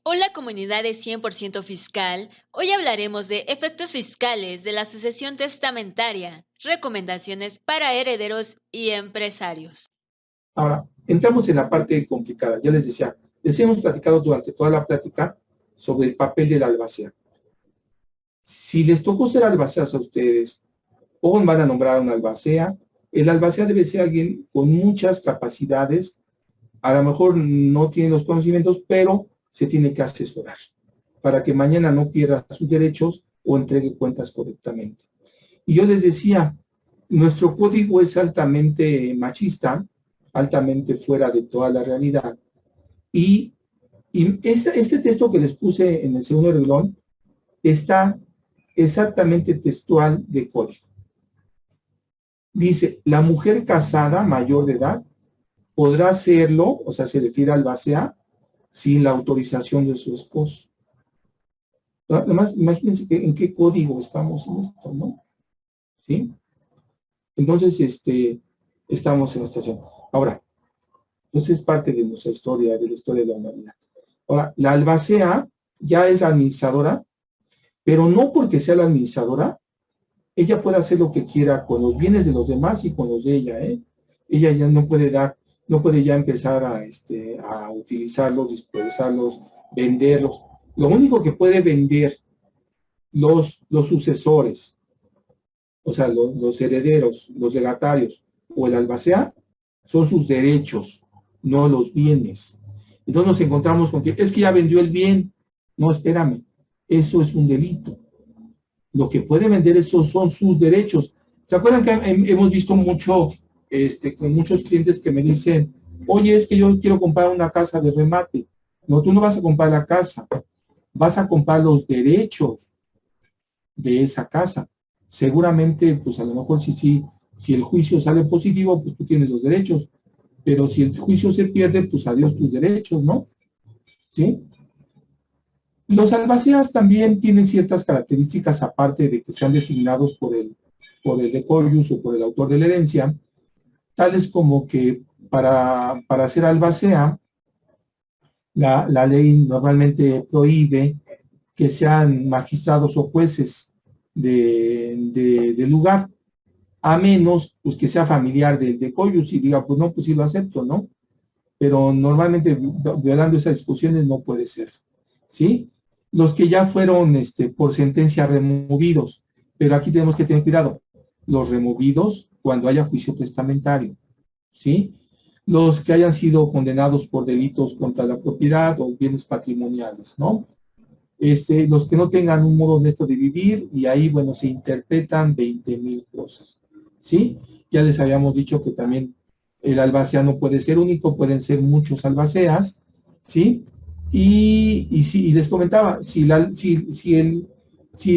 Hola comunidad de 100% fiscal, hoy hablaremos de efectos fiscales de la sucesión testamentaria, recomendaciones para herederos y empresarios. Ahora, entramos en la parte complicada. Ya les decía, les hemos platicado durante toda la plática sobre el papel del albacea. Si les tocó ser albaceas a ustedes o van a nombrar a un albacea, el albacea debe ser alguien con muchas capacidades. A lo mejor no tiene los conocimientos, pero se tiene que asesorar para que mañana no pierda sus derechos o entregue cuentas correctamente. Y yo les decía, nuestro código es altamente machista, altamente fuera de toda la realidad. Y este texto que les puse en el segundo renglón está exactamente textual de código. Dice, la mujer casada mayor de edad podrá hacerlo, o sea, se refiere al albacea, sin la autorización de su esposo. Además, imagínense en qué código estamos en esto, ¿no? ¿Sí? Entonces, estamos en esta situación. Ahora, entonces es parte de nuestra historia, de la historia de la humanidad. Ahora, la albacea ya es la administradora, pero no porque sea la administradora, ella puede hacer lo que quiera con los bienes de los demás y con los de ella, ¿eh? Ella ya no puede no puede ya empezar a utilizarlos, dispersarlos, venderlos. Lo único que puede vender los sucesores, o sea, los herederos, los legatarios o el albacea, son sus derechos, no los bienes. Entonces nos encontramos con que es que ya vendió el bien. No, espérame, eso es un delito. Lo que puede vender esos son sus derechos. ¿Se acuerdan que hemos visto mucho, con muchos clientes que me dicen, oye, es que yo quiero comprar una casa de remate? No, tú no vas a comprar la casa, vas a comprar los derechos de esa casa. Seguramente, pues a lo mejor si el juicio sale positivo, pues tú tienes los derechos, pero si el juicio se pierde, pues adiós tus derechos, ¿no? ¿Sí? Los albaceas también tienen ciertas características, aparte de que sean designados por el decorius o por el autor de la herencia, tales como que para ser albacea, la ley normalmente prohíbe que sean magistrados o jueces de lugar, a menos pues que sea familiar del decorius y diga, pues no, pues sí lo acepto, ¿no? Pero normalmente violando esas discusiones no puede ser, ¿sí? Los que ya fueron por sentencia removidos, pero aquí tenemos que tener cuidado, los removidos cuando haya juicio testamentario, ¿sí? Los que hayan sido condenados por delitos contra la propiedad o bienes patrimoniales, ¿no? Los que no tengan un modo honesto de vivir, y ahí, bueno, se interpretan 20,000 cosas, ¿sí? Ya les habíamos dicho que también el albacea no puede ser único, pueden ser muchos albaceas, ¿sí? Y les comentaba, si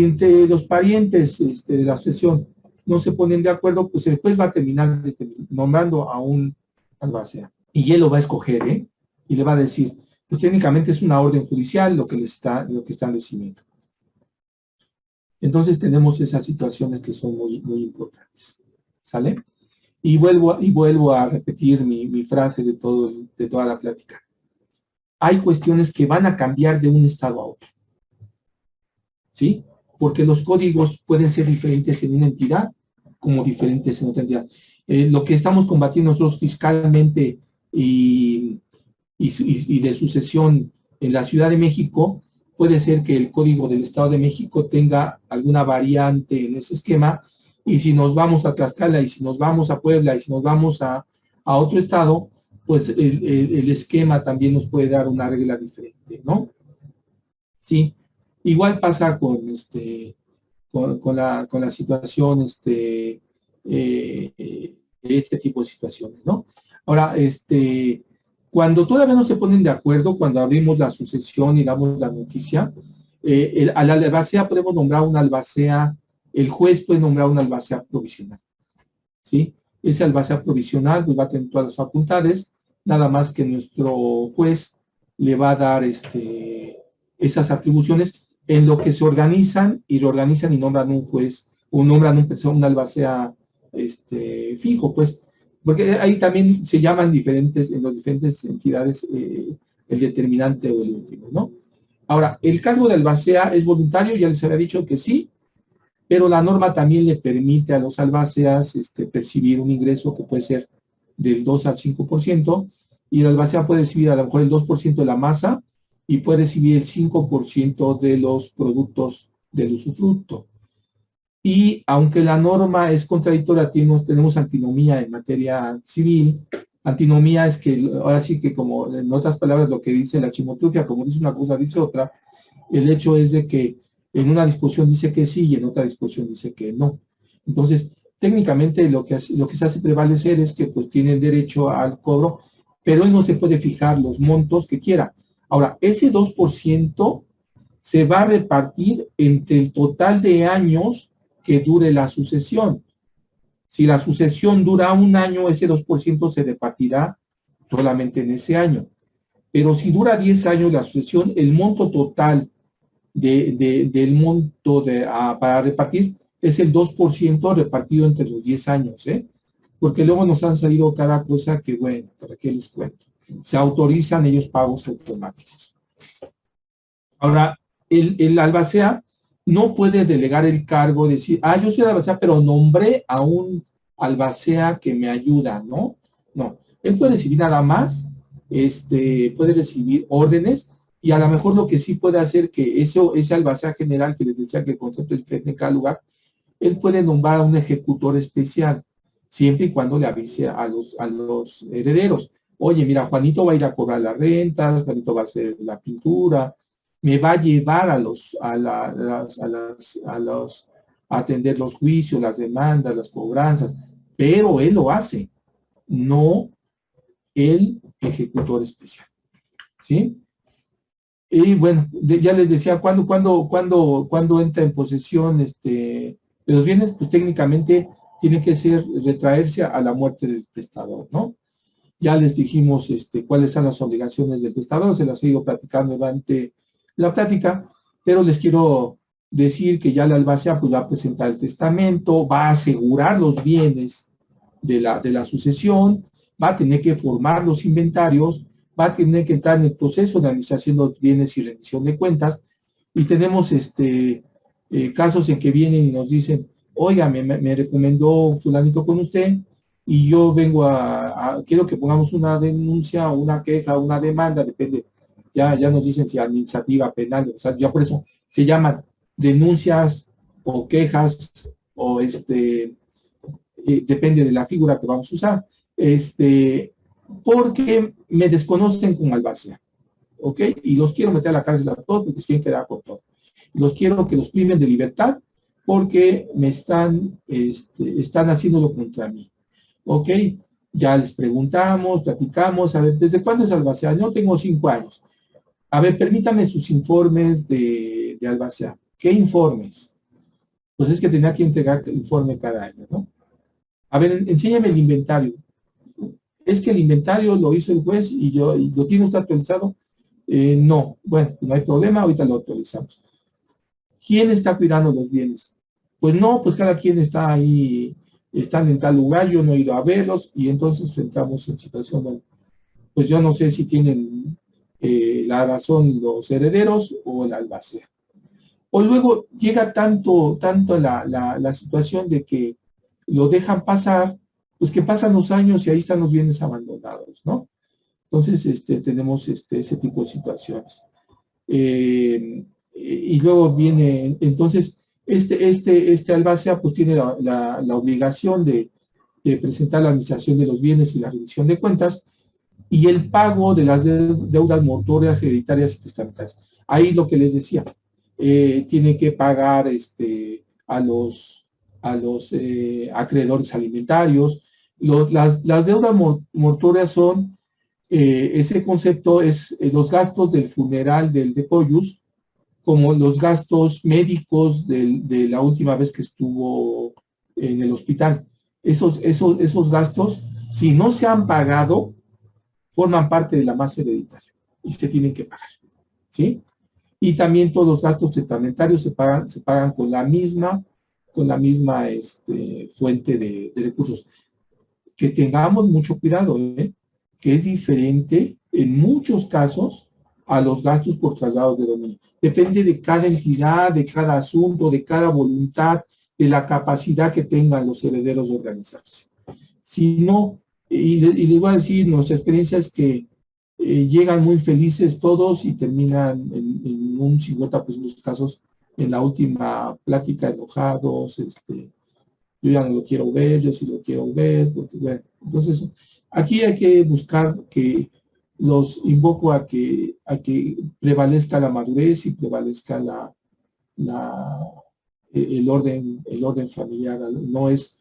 entre los parientes de la sucesión no se ponen de acuerdo, pues el juez va a terminar nombrando a un albacea. Y él lo va a escoger, ¿eh? Y le va a decir, pues técnicamente es una orden judicial lo que están recibiendo. Entonces tenemos esas situaciones que son muy, muy importantes. ¿Sale? Y vuelvo a repetir mi frase de toda la plática. Hay cuestiones que van a cambiar de un estado a otro, ¿sí? Porque los códigos pueden ser diferentes en una entidad como diferentes en otra entidad. Lo que estamos combatiendo nosotros fiscalmente y de sucesión en la Ciudad de México, puede ser que el Código del Estado de México tenga alguna variante en ese esquema, y si nos vamos a Tlaxcala, y si nos vamos a Puebla, y si nos vamos a otro estado, pues el esquema también nos puede dar una regla diferente, ¿no? Sí. Igual pasa con la situación, este tipo de situaciones, ¿no? Ahora, cuando todavía no se ponen de acuerdo, cuando abrimos la sucesión y damos la noticia, a la albacea podemos nombrar una albacea, el juez puede nombrar una albacea provisional, ¿sí? Ese albacea provisional pues va a tener todas las facultades, nada más que nuestro juez le va a dar esas atribuciones en lo que se organizan y reorganizan y nombran un juez, o nombran un albacea fijo, pues, porque ahí también se llaman en las diferentes entidades el determinante o el último, ¿no? Ahora, el cargo de albacea es voluntario, ya les había dicho que sí, pero la norma también le permite a los albaceas percibir un ingreso que puede ser del 2 al 5%, y el albacea puede recibir a lo mejor el 2% de la masa y puede recibir el 5% de los productos del usufructo. Y aunque la norma es contradictoria, tenemos antinomía en materia civil. Antinomía es que, ahora sí que como en otras palabras lo que dice la chimotrufia, como dice una cosa, dice otra. El hecho es de que en una disposición dice que sí y en otra disposición dice que no. Entonces, técnicamente lo que se hace prevalecer es que pues tienen derecho al cobro, pero él no se puede fijar los montos que quiera. Ahora, ese 2% se va a repartir entre el total de años que dure la sucesión. Si la sucesión dura un año, ese 2% se repartirá solamente en ese año. Pero si dura 10 años la sucesión, el monto total del monto para repartir es el 2% repartido entre los 10 años, ¿eh? Porque luego nos han salido cada cosa que, bueno, ¿para qué les cuento? Se autorizan ellos pagos automáticos. Ahora, el albacea no puede delegar el cargo, decir, yo soy el albacea, pero nombré a un albacea que me ayuda, ¿no? No, él puede recibir nada más, puede recibir órdenes, y a lo mejor lo que sí puede hacer que ese albacea general que les decía que el concepto es diferente en cada lugar, él puede nombrar a un ejecutor especial, siempre y cuando le avise a los herederos. Oye, mira, Juanito va a ir a cobrar las rentas, Juanito va a hacer la pintura, me va a llevar a atender los juicios, las demandas, las cobranzas, pero él lo hace, no el ejecutor especial, ¿sí? Y bueno, ya les decía, cuando entra en posesión de los bienes, pues técnicamente tiene que retraerse a la muerte del prestador, ¿no? Ya les dijimos cuáles son las obligaciones del prestador, se las he ido platicando durante la plática, pero les quiero decir que ya la albacea pues, va a presentar el testamento, va a asegurar los bienes de la sucesión, va a tener que formar los inventarios, va a tener que entrar en el proceso de administración de los bienes y rendición de cuentas, y tenemos casos en que vienen y nos dicen, oiga, me recomendó fulanito con usted, y yo vengo quiero que pongamos una denuncia, una queja, una demanda, depende, ya nos dicen si administrativa, penal, o sea, ya por eso se llaman denuncias o quejas, o depende de la figura que vamos a usar, porque me desconocen como albacea, ¿ok? Y los quiero meter a la cárcel a todos porque quieren quedar con todo. Los quiero que los priven de libertad porque me están haciéndolo contra mí, ¿ok? Ya les preguntamos, platicamos, a ver, ¿desde cuándo es albacea? No tengo 5 años. A ver, permítame sus informes de albacea. ¿Qué informes? Pues es que tenía que entregar informe cada año, ¿no? A ver, enséñame el inventario. Es que el inventario lo hizo el juez y lo tiene usted actualizado. No, bueno, no hay problema, ahorita lo actualizamos. ¿Quién está cuidando los bienes? Pues no, pues cada quien está ahí, están en tal lugar, yo no he ido a verlos, y entonces entramos en situación, bueno, pues yo no sé si tienen la razón los herederos o el albacea. O luego llega tanto la situación de que lo dejan pasar, pues que pasan los años y ahí están los bienes abandonados, ¿no? Entonces, tenemos ese tipo de situaciones. Y luego viene, entonces, albacea pues tiene la obligación de presentar la administración de los bienes y la rendición de cuentas y el pago de las deudas mortuorias, hereditarias y testamentarias. Ahí lo que les decía, tiene que pagar a los acreedores alimentarios. Las deudas mortuorias son, ese concepto es los gastos del funeral del decoyus, como los gastos médicos de la última vez que estuvo en el hospital. Esos gastos, si no se han pagado, forman parte de la masa hereditaria y se tienen que pagar, ¿sí? Y también todos los gastos testamentarios se pagan con la misma fuente de recursos. Que tengamos mucho cuidado, que es diferente en muchos casos a los gastos por traslados de dominio. Depende de cada entidad, de cada asunto, de cada voluntad, de la capacidad que tengan los herederos de organizarse. Si no, y les voy a decir, nuestra experiencia es que llegan muy felices todos y terminan en un 50% de los casos en la última plática enojados, yo ya no lo quiero ver, yo sí lo quiero ver, porque bueno, entonces aquí hay que buscar que los invoco a que prevalezca la madurez y prevalezca el orden familiar. No es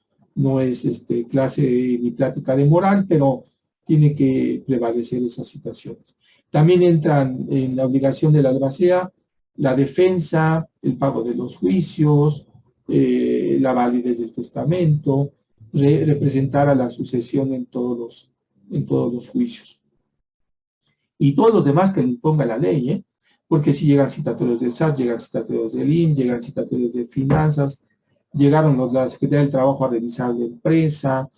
clase ni plática de moral, pero tiene que prevalecer esas situaciones. También entran en la obligación de la albacea la defensa, el pago de los juicios, la validez del testamento, representar a la sucesión en todos los juicios. Y todos los demás que le imponga la ley, porque si llegan citatorios del SAT, llegan citatorios del INS, llegan citatorios de finanzas, llegaron la Secretaría del Trabajo a revisar la empresa,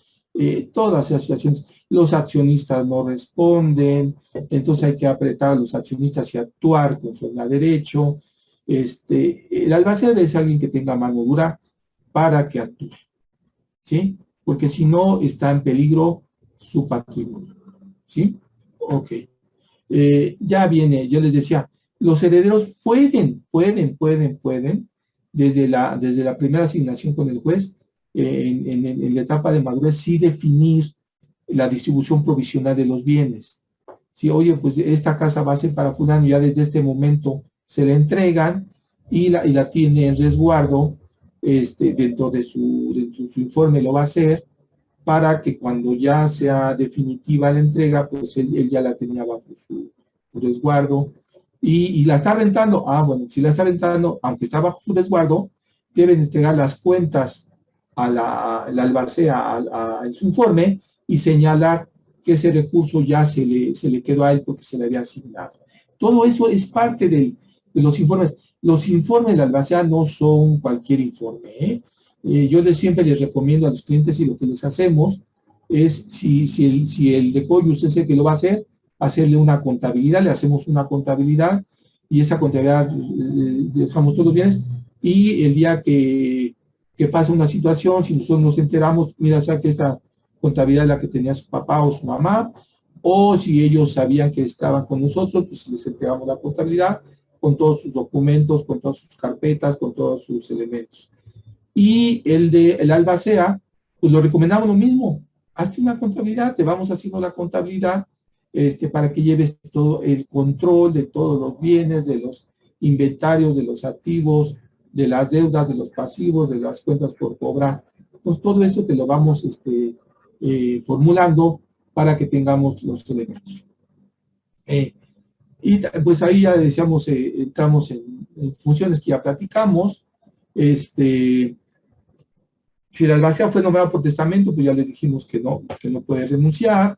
todas esas situaciones. Los accionistas no responden, entonces hay que apretar a los accionistas y actuar conforme a derecho. El albacea es alguien que tenga mano dura para que actúe, ¿sí? Porque si no, está en peligro su patrimonio, ¿sí? Ok. Ya viene, yo les decía, los herederos pueden, desde la primera asignación con el juez, en la etapa de madurez, sí definir la distribución provisional de los bienes. Si, oye, pues esta casa va a ser para fulano, ya desde este momento se le entregan y la tiene en resguardo, dentro de su informe lo va a hacer, para que cuando ya sea definitiva la entrega, pues él ya la tenía bajo su resguardo. Y la está rentando, bueno, si la está rentando, aunque está bajo su resguardo, deben entregar las cuentas a la albacea en su informe y señalar que ese recurso ya se le quedó a él porque se le había asignado. Todo eso es parte de los informes. Los informes de la albacea no son cualquier informe, yo siempre les recomiendo a los clientes, y lo que les hacemos es, si el decoyo usted sé que lo va a hacer, hacerle una contabilidad, le hacemos una contabilidad, y esa contabilidad dejamos todos los bienes, y el día que pasa una situación, si nosotros nos enteramos, mira, o sea que esta contabilidad es la que tenía su papá o su mamá, o si ellos sabían que estaban con nosotros, pues les entregamos la contabilidad con todos sus documentos, con todas sus carpetas, con todos sus elementos. Y el albacea, pues lo recomendamos lo mismo. Hazte una contabilidad, te vamos haciendo la contabilidad para que lleves todo el control de todos los bienes, de los inventarios, de los activos, de las deudas, de los pasivos, de las cuentas por cobrar. Entonces, todo eso te lo vamos formulando para que tengamos los elementos. Y pues ahí ya decíamos, entramos en funciones que ya platicamos. Si el albacea fue nombrado por testamento, pues ya le dijimos que no puede renunciar.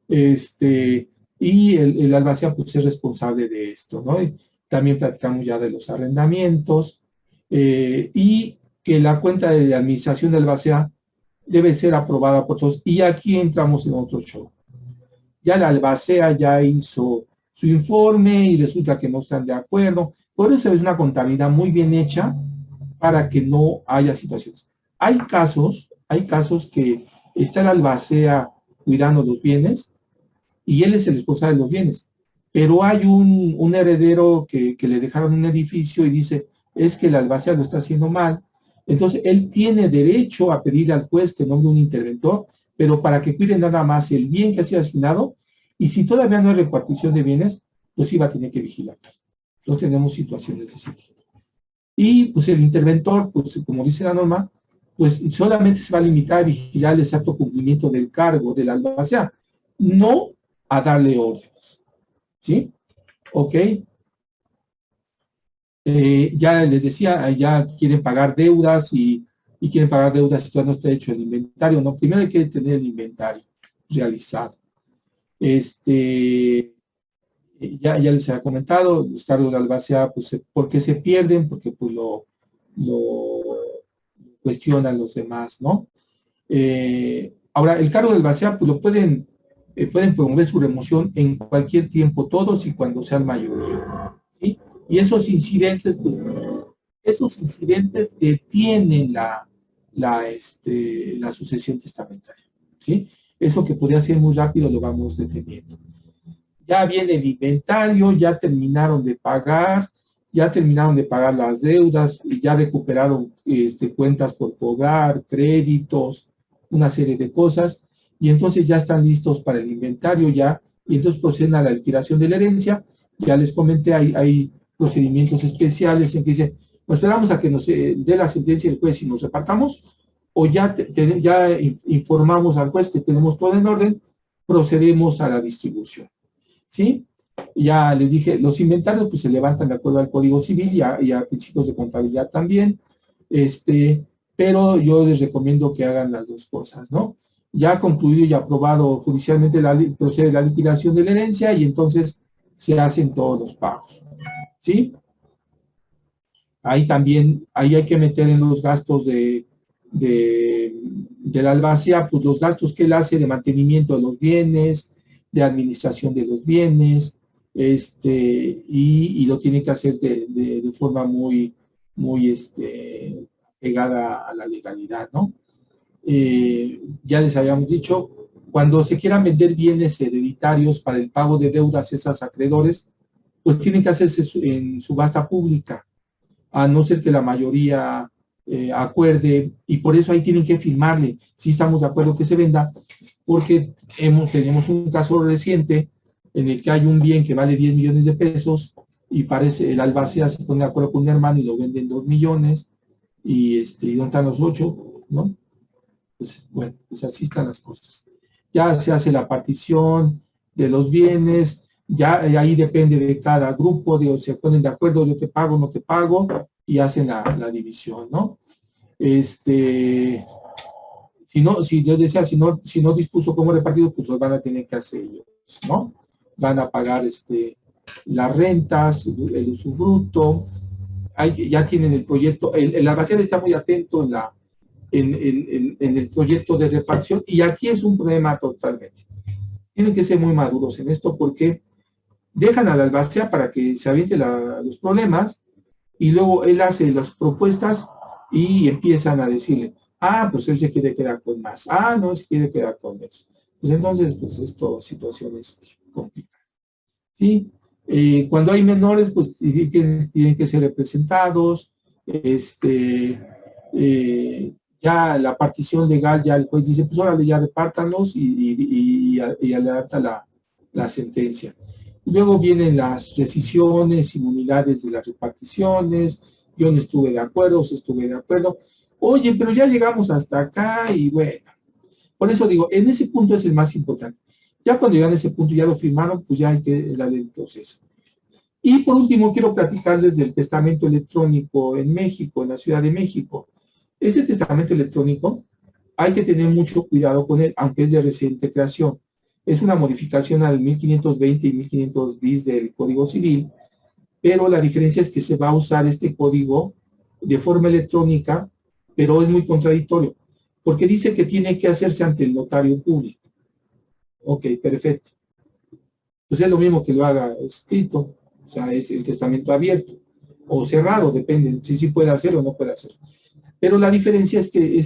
Y el albacea pues es responsable de esto, ¿no? Y también platicamos ya de los arrendamientos, y que la cuenta de administración del albacea debe ser aprobada por todos. Y aquí entramos en otro show. Ya la albacea ya hizo su informe y resulta que no están de acuerdo. Por eso es una contabilidad muy bien hecha para que no haya situaciones. Hay casos que está el albacea cuidando los bienes y él es el responsable de los bienes, pero hay un heredero que le dejaron un edificio y dice, es que el albacea lo está haciendo mal. Entonces él tiene derecho a pedir al juez que nombre un interventor, pero para que cuide nada más el bien que ha sido asignado, y si todavía no hay repartición de bienes, pues sí va a tener que vigilar. Entonces tenemos situaciones de ese tipo. Y pues el interventor, pues como dice la norma, pues solamente se va a limitar a vigilar el exacto cumplimiento del cargo del albacea, no a darle órdenes. ¿Sí? Ok. Ya les decía, ya quieren pagar deudas y quieren pagar deudas si todavía no está hecho el inventario. No, primero hay que tener el inventario realizado. Ya les había comentado, los cargos de albacea, pues, ¿por qué se pierden? Porque pues lo cuestionan los demás, ¿no? Ahora, el cargo de albacea, pues lo pueden pueden promover su remoción en cualquier tiempo, todos y cuando sean mayoría, ¿sí? Y esos incidentes, pues, detienen la sucesión testamentaria, ¿sí? Eso que podría ser muy rápido lo vamos deteniendo. Ya viene el inventario, ya terminaron de pagar las deudas, y ya recuperaron cuentas por cobrar, créditos, una serie de cosas, y entonces ya están listos para el inventario ya, y entonces proceden a la liquidación de la herencia. Ya les comenté, hay procedimientos especiales en que dice, pues esperamos a que nos dé la sentencia el juez y nos repartamos, o ya informamos al juez que tenemos todo en orden, procedemos a la distribución, ¿sí? Ya les dije, los inventarios pues se levantan de acuerdo al Código Civil y a principios de contabilidad también, pero yo les recomiendo que hagan las dos cosas, ¿no? Ya concluido y aprobado judicialmente procede la liquidación de la herencia y entonces se hacen todos los pagos, ¿sí? Ahí también, ahí hay que meter en los gastos de la albacea, pues los gastos que él hace de mantenimiento de los bienes, de administración de los bienes, y lo tiene que hacer de forma muy, muy pegada a la legalidad, ¿no? Ya les habíamos dicho, cuando se quieran vender bienes hereditarios para el pago de deudas a esos acreedores, pues tienen que hacerse en subasta pública, a no ser que la mayoría acuerde, y por eso ahí tienen que firmarle si estamos de acuerdo que se venda, porque tenemos un caso reciente en el que hay un bien que vale 10 millones de pesos y parece el albacea se pone de acuerdo con un hermano y lo venden 2 millones y ¿dónde están los 8? ¿No? Pues bueno, pues así están las cosas. Ya se hace la partición de los bienes, ya ahí depende de cada grupo, se ponen de acuerdo, yo te pago, no te pago, y hacen la división, ¿no? Si yo decía, si no dispuso cómo repartido, pues los van a tener que hacer ellos, ¿no? Van a pagar las rentas, el usufructo, ya tienen el proyecto, el albacea está muy atento en el proyecto de repartición, y aquí es un problema totalmente. Tienen que ser muy maduros en esto porque dejan al albacea para que se aviente los problemas y luego él hace las propuestas y empiezan a decirle, pues él se quiere quedar con más, no se quiere quedar con menos. Pues entonces, pues esto, situaciones complicadas. ¿Sí? Cuando hay menores, pues tienen que ser representados, ya la partición legal, ya el juez dice, pues órale, ya repártanos y adelanta la sentencia. Luego vienen las rescisiones, inmunidades de las reparticiones, yo no estuve de acuerdo, se estuve de acuerdo. Oye, pero ya llegamos hasta acá y bueno. Por eso digo, en ese punto es el más importante. Ya cuando llegan a ese punto, ya lo firmaron, pues ya hay que darle el proceso. Y por último, quiero platicarles del testamento electrónico en México, en la Ciudad de México. Ese testamento electrónico hay que tener mucho cuidado con él, aunque es de reciente creación. Es una modificación al 1520 y 1500 bis del Código Civil, pero la diferencia es que se va a usar este código de forma electrónica, pero es muy contradictorio, porque dice que tiene que hacerse ante el notario público. Ok, perfecto. Pues es lo mismo que lo haga escrito, o sea, es el testamento abierto o cerrado, depende si puede hacer o no puede hacer. Pero la diferencia es que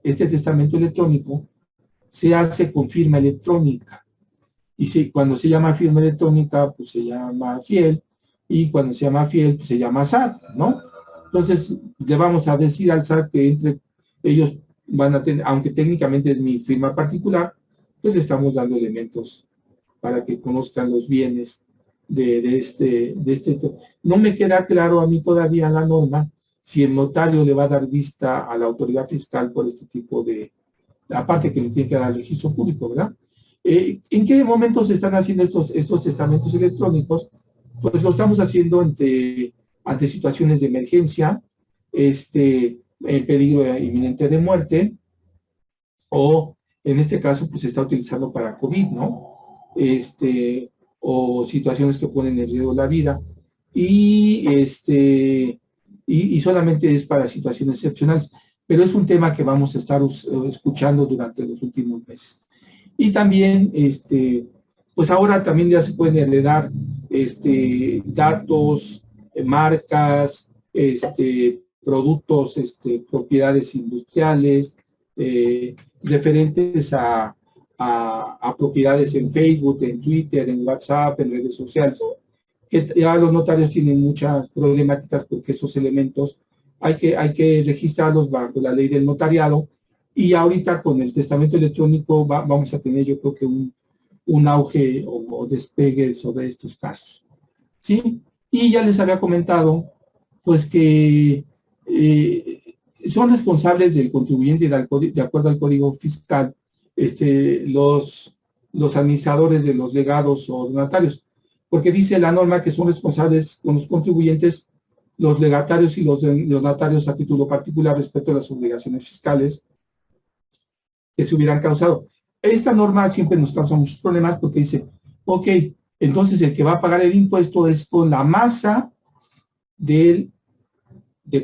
este testamento electrónico se hace con firma electrónica. Y cuando se llama firma electrónica, pues se llama fiel, y cuando se llama fiel, pues se llama SAT, ¿no? Entonces, le vamos a decir al SAT que entre ellos van a tener, aunque técnicamente es mi firma particular, pues le estamos dando elementos para que conozcan los bienes de este. No me queda claro a mí todavía la norma si el notario le va a dar vista a la autoridad fiscal por este tipo de, aparte que le tiene que dar al registro público, ¿verdad? ¿En qué momento se están haciendo estos testamentos electrónicos? Pues lo estamos haciendo ante situaciones de emergencia, en peligro inminente de muerte, o en este caso, pues se está utilizando para COVID, ¿no? O situaciones que ponen en riesgo la vida. Y solamente es para situaciones excepcionales, pero es un tema que vamos a estar escuchando durante los últimos meses. Y también, pues ahora también ya se pueden heredar datos, marcas, productos, propiedades industriales, referentes a propiedades en Facebook, en Twitter, en WhatsApp, en redes sociales. Que ya los notarios tienen muchas problemáticas porque esos elementos hay que registrarlos bajo la ley del notariado, y ahorita con el testamento electrónico vamos a tener, yo creo que un auge o despegue sobre estos casos, ¿sí? Y ya les había comentado, pues que son responsables del contribuyente de acuerdo al Código Fiscal, los administradores de los legados o donatarios, porque dice la norma que son responsables con los contribuyentes los legatarios y los donatarios a título particular respecto a las obligaciones fiscales que se hubieran causado. Esta norma siempre nos causa muchos problemas porque dice, ok, entonces el que va a pagar el impuesto es con la masa de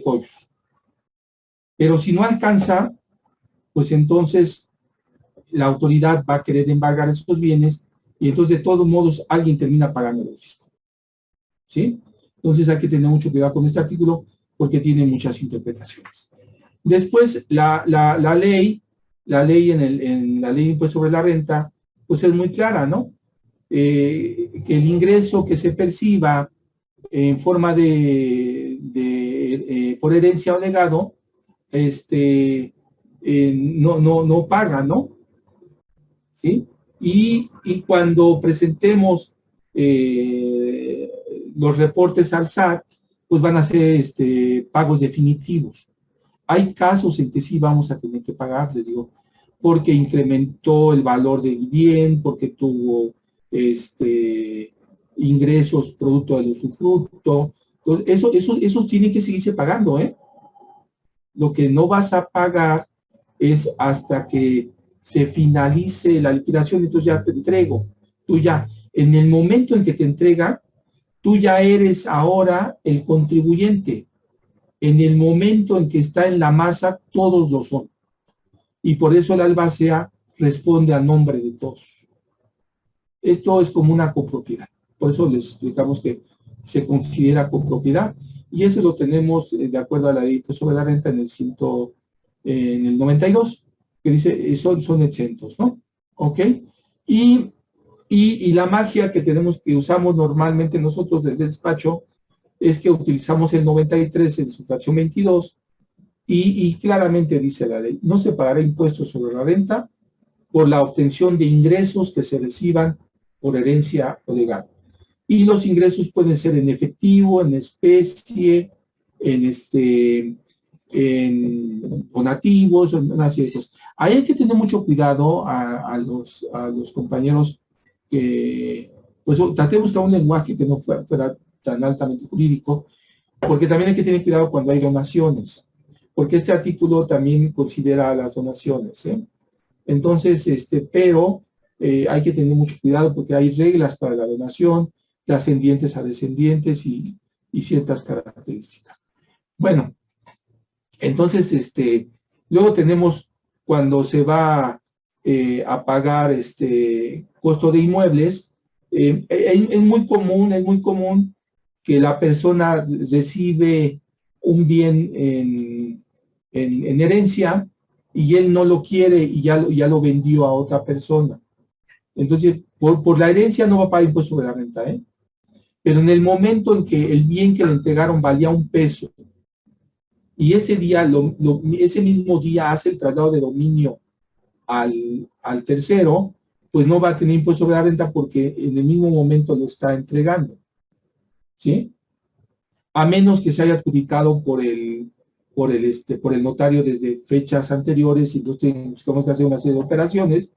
pollos. Pero si no alcanza, pues entonces la autoridad va a querer embargar esos bienes y entonces de todos modos alguien termina pagando el fisco. ¿Sí? Entonces hay que tener mucho cuidado con este artículo porque tiene muchas interpretaciones. Después, la ley en la ley de impuesto sobre la renta, pues es muy clara, ¿no? Que el ingreso que se perciba en forma por herencia o legado, no paga, ¿no? ¿Sí? Y cuando presentemos los reportes al SAT, pues van a ser pagos definitivos. Hay casos en que sí vamos a tener que pagar, les digo, porque incrementó el valor del bien, porque tuvo ingresos producto del usufructo. Entonces, eso tiene que seguirse pagando, ¿eh? Lo que no vas a pagar es hasta que se finalice la liquidación, entonces ya te entrego. Tú ya, en el momento en que te entregan, tú ya eres ahora el contribuyente. En el momento en que está en la masa, todos lo son. Y por eso el albacea responde a nombre de todos. Esto es como una copropiedad. Por eso les explicamos que se considera copropiedad. Y eso lo tenemos de acuerdo a la ley sobre la renta en el 92, que dice son exentos, ¿no? ¿Ok? Y la magia que usamos normalmente nosotros desde el despacho es que utilizamos el 93 en su fracción 22 y claramente dice la ley, no se pagará impuestos sobre la renta por la obtención de ingresos que se reciban por herencia o legado. Y los ingresos pueden ser en efectivo, en especie, en donativos, en una serie de cosas. Ahí hay que tener mucho cuidado a los compañeros que, pues traté de buscar un lenguaje que no fuera tan altamente jurídico, porque también hay que tener cuidado cuando hay donaciones, porque este artículo también considera las donaciones, ¿eh? Entonces, pero hay que tener mucho cuidado porque hay reglas para la donación, de ascendientes a descendientes y ciertas características. Bueno, entonces, luego tenemos cuando se va a pagar costo de inmuebles, es muy común que la persona recibe un bien en herencia y él no lo quiere y ya lo vendió a otra persona. Entonces, por la herencia no va a pagar impuesto sobre la renta, ¿eh? Pero en el momento en que el bien que le entregaron valía $1 y ese mismo día hace el traslado de dominio al tercero, pues no va a tener impuesto sobre la renta porque en el mismo momento lo está entregando, ¿sí? A menos que se haya adjudicado por el notario desde fechas anteriores y entonces tenemos que hacer una serie de operaciones,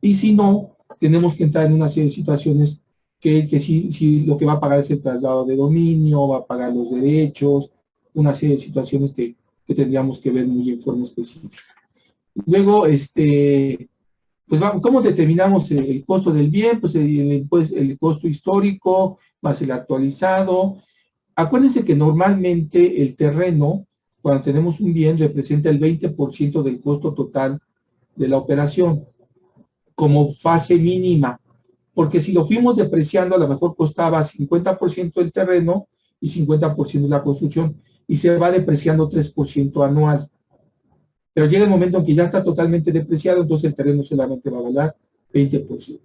y si no, tenemos que entrar en una serie de situaciones que si lo que va a pagar es el traslado de dominio, va a pagar los derechos, una serie de situaciones que tendríamos que ver muy en forma específica. Luego, pues ¿cómo determinamos el costo del bien? Pues el costo histórico más el actualizado. Acuérdense que normalmente el terreno, cuando tenemos un bien, representa el 20% del costo total de la operación. como fase mínima, porque si lo fuimos depreciando, a lo mejor costaba 50% del terreno y 50% de la construcción, y se va depreciando 3% anual. Pero llega el momento en que ya está totalmente depreciado, entonces el terreno solamente va a valer 20%.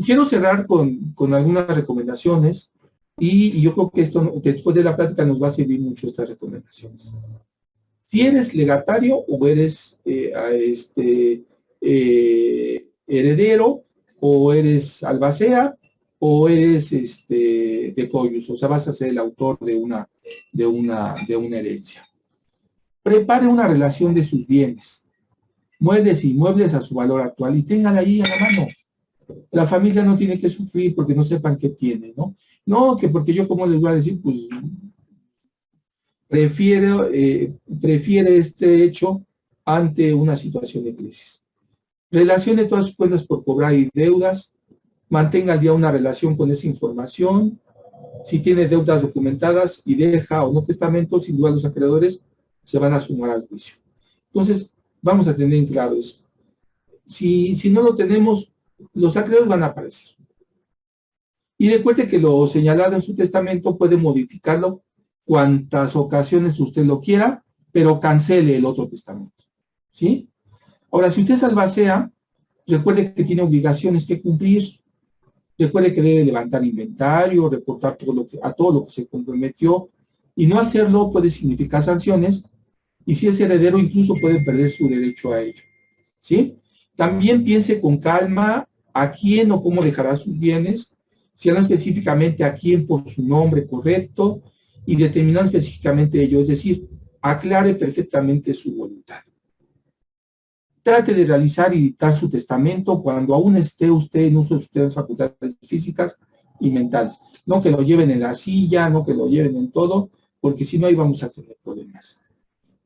Quiero cerrar con algunas recomendaciones y yo creo que esto, que después de la plática nos va a servir mucho estas recomendaciones. Si eres legatario o eres heredero, o eres albacea, o eres de coyus, o sea, vas a ser el autor de una herencia. Prepare una relación de sus bienes, muebles y inmuebles a su valor actual y téngala ahí a la mano. La familia no tiene que sufrir porque no sepan qué tiene, ¿no? No, que porque yo, como les voy a decir, pues prefiere este hecho ante una situación de crisis. Relacione todas sus cuentas por cobrar y deudas, mantenga al día una relación con esa información. Si tiene deudas documentadas y deja o no testamento, sin duda los acreedores se van a sumar al juicio. Entonces, vamos a tener en claro eso. Si no lo tenemos, los acreedores van a aparecer. Y recuerde que lo señalado en su testamento puede modificarlo cuantas ocasiones usted lo quiera, pero cancele el otro testamento. ¿Sí? Ahora, si usted es albacea, recuerde que tiene obligaciones que cumplir. Recuerde que debe levantar inventario, reportar a todo lo que se comprometió, y no hacerlo puede significar sanciones, y si es heredero incluso puede perder su derecho a ello. ¿Sí? También piense con calma a quién o cómo dejará sus bienes, sean específicamente a quién por su nombre correcto y determinando específicamente ello, es decir, aclare perfectamente su voluntad. Trate de realizar y dictar su testamento cuando aún esté usted en uso de sus facultades físicas y mentales. No que lo lleven en la silla, no que lo lleven en todo, porque si no ahí vamos a tener problemas.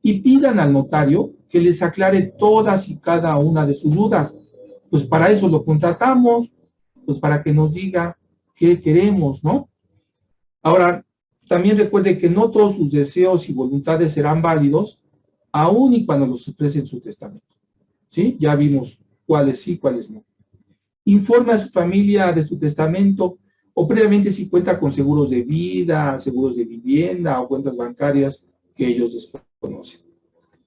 Y pidan al notario que les aclare todas y cada una de sus dudas. Pues para eso lo contratamos, pues para que nos diga qué queremos, ¿no? Ahora, también recuerde que no todos sus deseos y voluntades serán válidos, aun y cuando los exprese en su testamento. ¿Sí? Ya vimos cuáles sí, cuáles no. Informe a su familia de su testamento o previamente si cuenta con seguros de vida, seguros de vivienda o cuentas bancarias que ellos desconocen.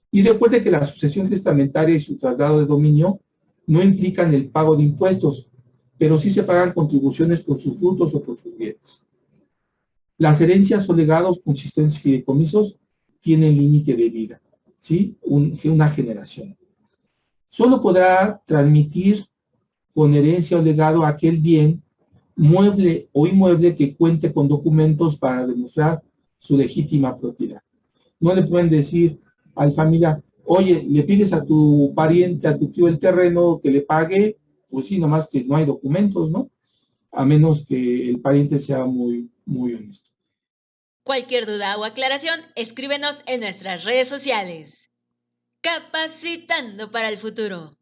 Y recuerde que la sucesión testamentaria y su traslado de dominio no implican el pago de impuestos, pero sí se pagan contribuciones por sus frutos o por sus bienes. Las herencias o legados consistentes en fideicomisos tienen límite de vida, ¿sí? Una generación. Solo podrá transmitir con herencia o legado aquel bien, mueble o inmueble que cuente con documentos para demostrar su legítima propiedad. No le pueden decir a la familia, oye, le pides a tu pariente, a tu tío el terreno que le pague, pues sí, nomás que no hay documentos, ¿no? A menos que el pariente sea muy, muy honesto. Cualquier duda o aclaración, escríbenos en nuestras redes sociales. Capacitando para el futuro.